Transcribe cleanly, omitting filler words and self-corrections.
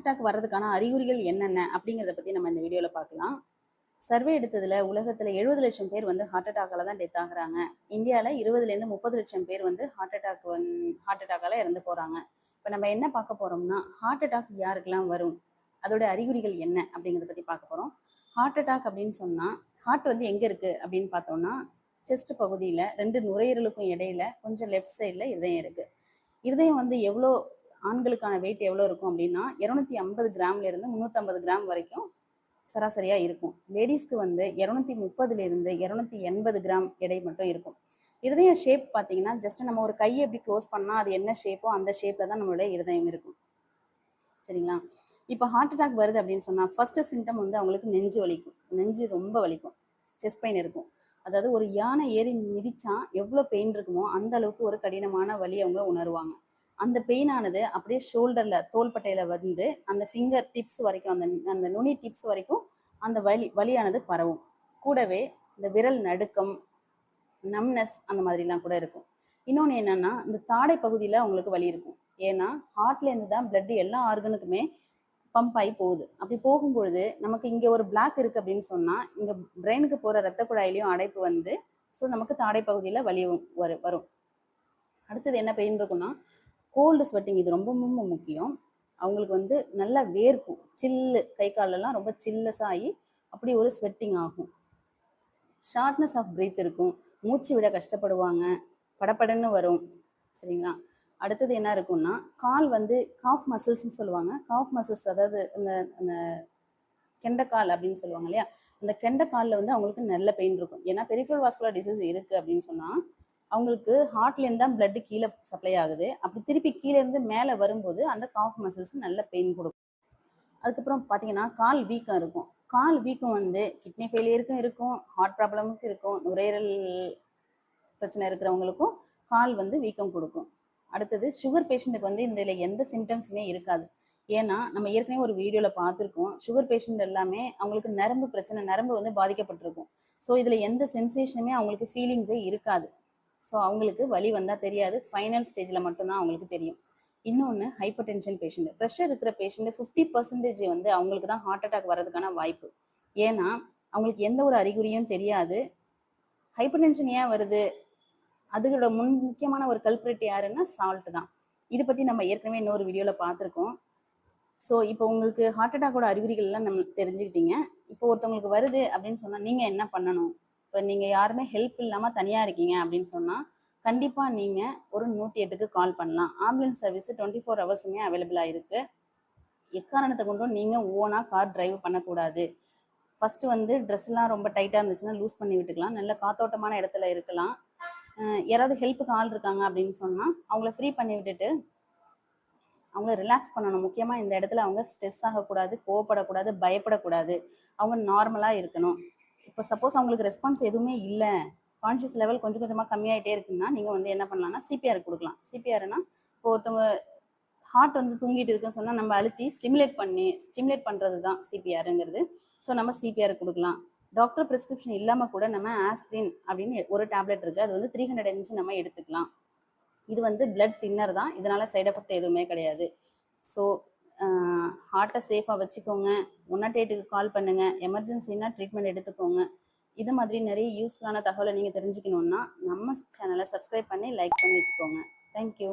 Attack வர்றதுக்கான அறிகுறிகள் என்னென்ன அப்படிங்கிறத பற்றி நம்ம இந்த வீடியோவில் பார்க்கலாம். சர்வே எடுத்ததில் உலகத்தில் 70 லட்சம் பேர் வந்து ஹார்ட் அட்டாக்கால தான் டெத் ஆகுறாங்க. இந்தியாவில் 20லேருந்து 30 லட்சம் பேர் வந்து ஹார்ட் அட்டாக்கால இறந்து போகிறாங்க. இப்போ நம்ம என்ன பார்க்க போகிறோம்னா, ஹார்ட் அட்டாக் யாருக்கெல்லாம் வரும், அதோட அறிகுறிகள் என்ன அப்படிங்கிறத பற்றி பார்க்க போகிறோம். ஹார்ட் அட்டாக் அப்படின்னு சொன்னால், ஹார்ட் வந்து எங்கே இருக்குது அப்படின்னு பார்த்தோம்னா, செஸ்ட் பகுதியில் 2 நுரையீரலுக்கும் இடையில கொஞ்சம் லெஃப்ட் சைடில் இதயம் இருக்குது. இருதயம் வந்து எவ்வளோ, ஆண்களுக்கான வெயிட் எவ்வளோ இருக்கும் அப்படின்னா 250 கிராம்லேருந்து 350 கிராம் வரைக்கும் சராசரியாக இருக்கும். லேடிஸ்க்கு வந்து 230லேருந்து 280 கிராம் எடை மட்டும் இருக்கும். இருதயம் ஷேப் பார்த்தீங்கன்னா, ஜஸ்ட் நம்ம ஒரு கையை எப்படி க்ளோஸ் பண்ணால் அது என்ன ஷேப்போ அந்த ஷேப்பில் தான் நம்மளுடைய இருதயம் இருக்கும். சரிங்களா? இப்போ ஹார்ட் அட்டாக் வருது அப்படின்னு சொன்னால் ஃபர்ஸ்ட் சிம்டம் வந்து அவங்களுக்கு நெஞ்சு வலிக்கும். நெஞ்சு ரொம்ப வலிக்கும், செஸ்ட் பெயின் இருக்கும். அதாவது ஒரு யானை ஏறி மிதிச்சா எவ்வளோ பெயின் இருக்குமோ அந்த அளவுக்கு ஒரு கடினமான வலி அவங்க உணர்வாங்க. அந்த பெயினானது அப்படியே ஷோல்டரில், தோள்பட்டையில் வந்து அந்த ஃபிங்கர் டிப்ஸ் வரைக்கும், அந்த நுனி டிப்ஸ் வரைக்கும் அந்த வலியானது பரவும். கூடவே இந்த விரல் நடுக்கம், நம்னஸ் அந்த மாதிரிலாம் கூட இருக்கும். இன்னொன்று என்னென்னா, இந்த தாடை பகுதியில் அவங்களுக்கு வலி இருக்கும். ஏன்னா ஹார்ட்லேருந்து தான் பிளட் எல்லா ஆர்கனுக்குமே பம்ப் ஆகி போகுது. அப்படி போகும்பொழுது நமக்கு இங்கே ஒரு பிளாக் இருக்குது அப்படின்னு சொன்னால், இங்கே பிரெயினுக்கு போகிற ரத்த குழாயிலையும் அடைப்பு வந்து ஸோ நமக்கு தாடை பகுதியில் வலி வரும். அடுத்தது என்ன பெயின் இருக்குன்னா, கோல்டு ஸ்வெட்டிங். இது ரொம்ப ரொம்ப முக்கியம். அவங்களுக்கு வந்து நல்லா வேர்க்கும், சில்லு, கை காலெல்லாம் ரொம்ப சில்லஸாக ஆகி அப்படி ஒரு ஸ்வெட்டிங் ஆகும். ஷார்ட்னஸ் ஆஃப் பிரீத் இருக்கும், மூச்சு விட கஷ்டப்படுவாங்க, படப்படன்னு வரும். சரிங்களா? அடுத்தது என்ன இருக்குன்னா, கால் வந்து காஃப் மசில்ஸ்ன்னு சொல்லுவாங்க. காஃப் மசில்ஸ் அதாவது அந்த கெண்டைக்கால் அப்படின்னு சொல்லுவாங்க இல்லையா, அந்த கெண்டைக்காலில் வந்து அவங்களுக்கு நல்ல பெயின் இருக்கும். ஏன்னா பெரிஃபரல் வாஸ்குலர் டிசீஸ் இருக்குது அப்படின்னு சொன்னால் அவங்களுக்கு ஹார்ட்லேருந்து தான் பிளட் கீழே சப்ளை ஆகுது. அப்படி திருப்பி கீழேருந்து மேலே வரும்போது அந்த காஃப் மசில்ஸ் நல்ல பெயின் கொடுக்கும். அதுக்கப்புறம் பார்த்தீங்கன்னா, கால் வீக்கம் இருக்கும். கால் வீக்கம் வந்து கிட்னி ஃபெயிலியருக்கும் இருக்கும், ஹார்ட் ப்ராப்ளமுக்கும் இருக்கும், நுரையீரல் பிரச்சனை இருக்கிறவங்களுக்கும் கால் வந்து வீக்கம் கொடுக்கும். அடுத்தது சுகர் பேஷண்ட்டுக்கு வந்து இதில் எந்த சிம்டம்ஸுமே இருக்காது. ஏன்னா நம்ம ஏற்கனவே ஒரு வீடியோவில் பார்த்துருக்கோம், சுகர் பேஷண்ட் எல்லாமே அவங்களுக்கு நரம்பு பிரச்சனை, நரம்பு வந்து பாதிக்கப்பட்டிருக்கும். ஸோ இதில் எந்த சென்சேஷனுமே அவங்களுக்கு ஃபீலிங்ஸே இருக்காது. ஸோ அவங்களுக்கு வலி வந்தால் தெரியாது, ஃபைனல் ஸ்டேஜில் மட்டும்தான் அவங்களுக்கு தெரியும். இன்னொன்று, ஹைப்பர் டென்ஷன் பேஷண்ட், ப்ரெஷர் இருக்கிற பேஷண்ட் 50% வந்து அவங்களுக்கு தான் ஹார்ட் அட்டாக் வர்றதுக்கான வாய்ப்பு. ஏன்னா அவங்களுக்கு எந்த ஒரு அறிகுறியும் தெரியாது. ஹைப்பர் டென்ஷன் ஏன் வருது, அதோட முக்கியமான ஒரு கல்பிரிட் யாருன்னா சால்ட் தான். இதை பற்றி நம்ம ஏற்கனவே இன்னொரு வீடியோவில் பார்த்துருக்கோம். ஸோ இப்போ உங்களுக்கு ஹார்ட் அட்டாக்கோட அறிகுறிகள்லாம் நம்ம தெரிஞ்சுக்கிட்டீங்க. இப்போ ஒருத்தவங்களுக்கு வருது அப்படின்னு சொன்னால் நீங்கள் என்ன பண்ணணும்? இப்போ நீங்கள் யாருமே ஹெல்ப் இல்லாமல் தனியாக இருக்கீங்க அப்படின்னு சொன்னால் கண்டிப்பாக நீங்கள் ஒரு 108க்கு கால் பண்ணலாம். ஆம்புலன்ஸ் சர்வீஸ் 24 ஹவர்ஸுமே அவைலபிளாக இருக்குது. எக்காரணத்தை கொண்டும் நீங்கள் ஓனாக கார் டிரைவ் பண்ணக்கூடாது. ஃபஸ்ட்டு வந்து ட்ரெஸ்லாம் ரொம்ப டைட்டாக இருந்துச்சுன்னா லூஸ் பண்ணி விட்டுக்கலாம், நல்ல காத்தோட்டமான இடத்துல இருக்கலாம். யாராவது ஹெல்ப்புக்கு ஆள் இருக்காங்க அப்படின்னு சொன்னால் அவங்கள ஃப்ரீ பண்ணி விட்டுட்டு அவங்கள ரிலாக்ஸ் பண்ணணும். முக்கியமாக இந்த இடத்துல அவங்க ஸ்ட்ரெஸ் ஆகக்கூடாது, கோவப்படக்கூடாது, பயப்படக்கூடாது. அவங்க நார்மலாக இருக்கணும். இப்போ சப்போஸ் அவங்களுக்கு ரெஸ்பான்ஸ் எதுவுமே இல்லை, கான்ஷியஸ் லெவல் கொஞ்சம் கொஞ்சமாக கம்மியாகிட்டே இருக்குன்னா நீங்கள் வந்து என்ன பண்ணலாம்னா சிபிஆர் கொடுக்கலாம். சிபிஆர்னா இப்போ ஒருத்தவங்க ஹார்ட் வந்து தூங்கிட்டு இருக்குன்னு சொன்னால் நம்ம அழுத்தி ஸ்டிமுலேட் பண்ணுறது தான் சிபிஆருங்கிறது. ஸோ நம்ம சிபிஆர் கொடுக்கலாம். டாக்டர் ப்ரிஸ்கிரிப்ஷன் இல்லாமல் கூட நம்ம ஆஸ்பிரின் அப்படின்னு ஒரு டேப்லெட் இருக்குது, அது வந்து 300 mg நம்ம எடுத்துக்கலாம். இது வந்து பிளட் தின்னர் தான், இதனால் சைட் எஃபெக்ட் எதுவுமே கிடையாது. ஸோ ஹார்ட்டை சேஃபாக வச்சுக்கோங்க, 108க்கு கால் பண்ணுங்கள், எமர்ஜென்சின்னா ட்ரீட்மெண்ட் எடுத்துக்கோங்க. இது மாதிரி நிறைய யூஸ்ஃபுல்லான தகவலை நீங்கள் தெரிஞ்சுக்கணுன்னா நம்ம சேனலை சப்ஸ்கிரைப் பண்ணி லைக் பண்ணி வச்சுக்கோங்க. தேங்க்யூ.